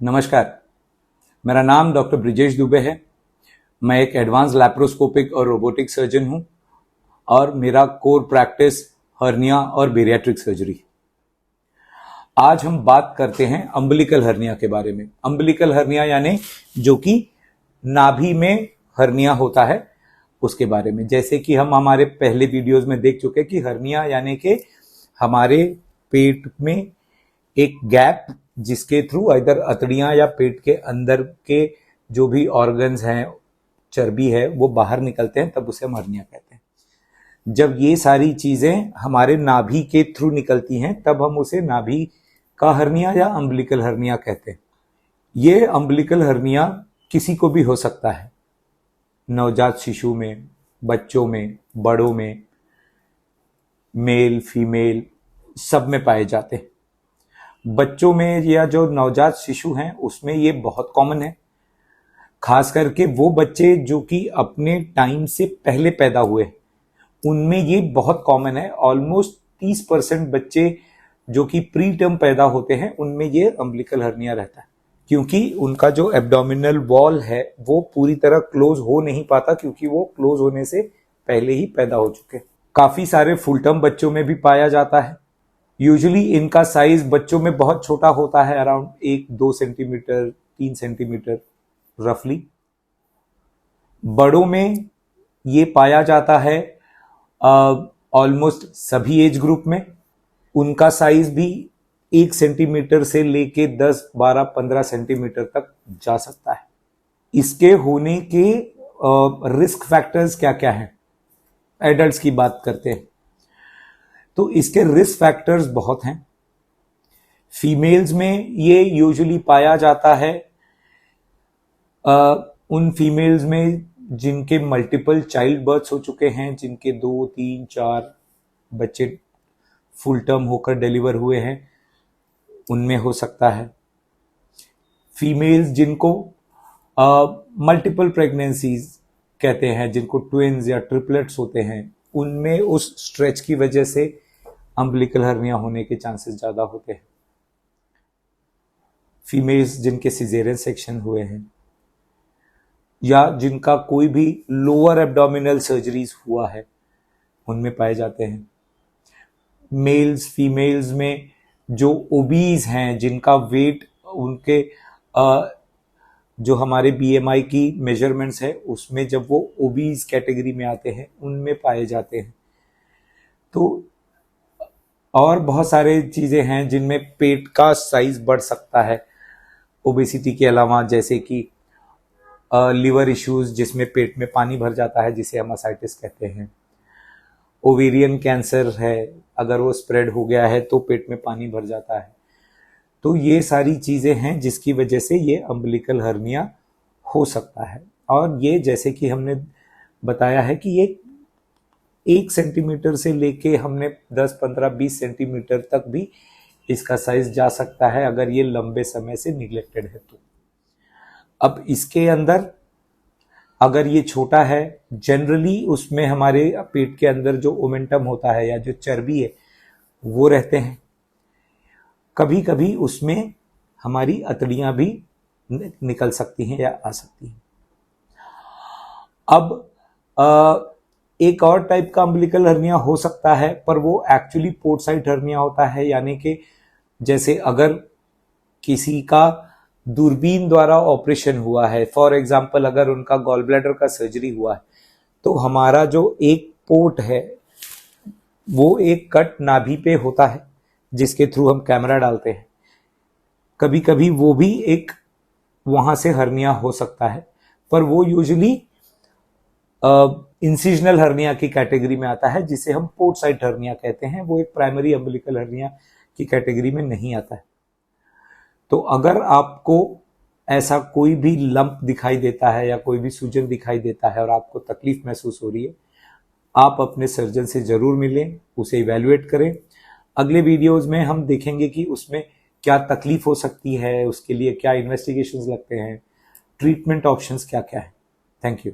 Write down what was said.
नमस्कार, मेरा नाम डॉक्टर ब्रिजेश दुबे है। मैं एक एडवांस लैप्रोस्कोपिक और रोबोटिक सर्जन हूं और मेरा कोर प्रैक्टिस हर्निया और बेरियाट्रिक सर्जरी। आज हम बात करते हैं अम्बिलिकल हर्निया के बारे में। अम्बिलिकल हर्निया यानी जो कि नाभि में हर्निया होता है उसके बारे में। जैसे कि हम हमारे पहले वीडियोस में देख चुके कि हर्निया यानी कि हमारे पेट में एक गैप जिसके थ्रू इधर अतड़ियां या पेट के अंदर के जो भी ऑर्गन्स हैं, चर्बी है, वो बाहर निकलते हैं, तब उसे हम हर्निया कहते हैं। जब ये सारी चीजें हमारे नाभि के थ्रू निकलती हैं तब हम उसे नाभि का हर्निया या अम्बिलिकल हर्निया कहते हैं। ये अम्बिलिकल हर्निया किसी को भी हो सकता है, नवजात शिशु में, बच्चों में, बड़ों में, मेल फीमेल सब में पाए जाते हैं। बच्चों में या जो नवजात शिशु हैं उसमें ये बहुत कॉमन है, खास करके वो बच्चे जो कि अपने टाइम से पहले पैदा हुए, उनमें ये बहुत कॉमन है। ऑलमोस्ट 30% बच्चे जो कि प्री टर्म पैदा होते हैं उनमें ये अम्बिलिकल हर्निया रहता है, क्योंकि उनका जो एब्डोमिनल वॉल है वो पूरी तरह क्लोज हो नहीं पाता, क्योंकि वो क्लोज होने से पहले ही पैदा हो चुके। काफी सारे फुल टर्म बच्चों में भी पाया जाता है। यूजुअली इनका साइज बच्चों में बहुत छोटा होता है, अराउंड 1-2 सेंटीमीटर 3 सेंटीमीटर रफली। बड़ों में ये पाया जाता है ऑलमोस्ट सभी एज ग्रुप में। उनका साइज भी 1 सेंटीमीटर से लेके 10, 12, 15 सेंटीमीटर तक जा सकता है। इसके होने के रिस्क फैक्टर्स क्या क्या हैं? एडल्ट्स की बात करते हैं तो इसके रिस्क फैक्टर्स बहुत हैं। फीमेल्स में ये यूजुअली पाया जाता है उन फीमेल्स में जिनके मल्टीपल चाइल्ड बर्थ्स हो चुके हैं, जिनके 2, 3, 4 बच्चे फुल टर्म होकर डिलीवर हुए हैं, उनमें हो सकता है। फीमेल्स जिनको मल्टीपल प्रेगनेंसीज कहते हैं, जिनको ट्विन्स या ट्रिपलेट्स होते हैं, उनमें उस स्ट्रेच की वजह से अम्बिलिकल हर्निया होने के चांसेस ज्यादा होते हैं। फीमेल्स जिनके सिजेरियन सेक्शन हुए हैं या जिनका कोई भी लोअर एब्डोमिनल सर्जरीज हुआ है, उनमें पाए जाते हैं। मेल्स फीमेल्स में जो ओबीज हैं, जिनका वेट उनके जो हमारे बीएमआई की मेजरमेंट्स है उसमें जब वो ओबीज कैटेगरी में आते हैं, उनमें पाए जाते हैं। तो और बहुत सारे चीजें हैं जिनमें पेट का साइज बढ़ सकता है ओबेसिटी के अलावा, जैसे कि लिवर इश्यूज जिसमें पेट में पानी भर जाता है, जिसे हम असाइटिस कहते हैं। ओवेरियन कैंसर है, अगर वो स्प्रेड हो गया है तो पेट में पानी भर जाता है। तो ये सारी चीजें हैं जिसकी वजह से ये अम्बिलिकल हर्निया हो सकता है। और ये जैसे कि हमने बताया है कि ये 1 सेंटीमीटर से लेके हमने 10, 15, 20 सेंटीमीटर तक भी इसका साइज जा सकता है अगर ये लंबे समय से निग्लेक्टेड है तो। अब इसके अंदर अगर ये छोटा है, जनरली उसमें हमारे पेट के अंदर जो ओमेंटम होता है या जो चर्बी है वो रहते हैं। कभी कभी उसमें हमारी अतड़ियां भी निकल सकती हैं या आ सकती हैं। अब एक और टाइप का अम्बिलिकल हर्निया हो सकता है, पर वो एक्चुअली पोर्ट साइड हर्निया होता है। यानी कि जैसे अगर किसी का दूरबीन द्वारा ऑपरेशन हुआ है, फॉर एग्जांपल अगर उनका गॉल ब्लैडर का सर्जरी हुआ है, तो हमारा जो एक पोर्ट है वो एक कट नाभि पे होता है जिसके थ्रू हम कैमरा डालते हैं। कभी कभी वो भी एक वहां से हर्निया हो सकता है, पर वो यूजुअली इंसिजनल हर्निया की कैटेगरी में आता है, जिसे हम पोर्ट साइड हर्निया कहते हैं। वो एक प्राइमरी अम्बिलिकल हर्निया की कैटेगरी में नहीं आता है। तो अगर आपको ऐसा कोई भी लंप दिखाई देता है या कोई भी सूजन दिखाई देता है और आपको तकलीफ महसूस हो रही है, आप अपने सर्जन से जरूर मिलें, उसे इवैल्यूएट करें। अगले वीडियोस में हम देखेंगे कि उसमें क्या तकलीफ हो सकती है, उसके लिए क्या इन्वेस्टिगेशंस लगते हैं, ट्रीटमेंट ऑप्शंस क्या क्या है। Thank you.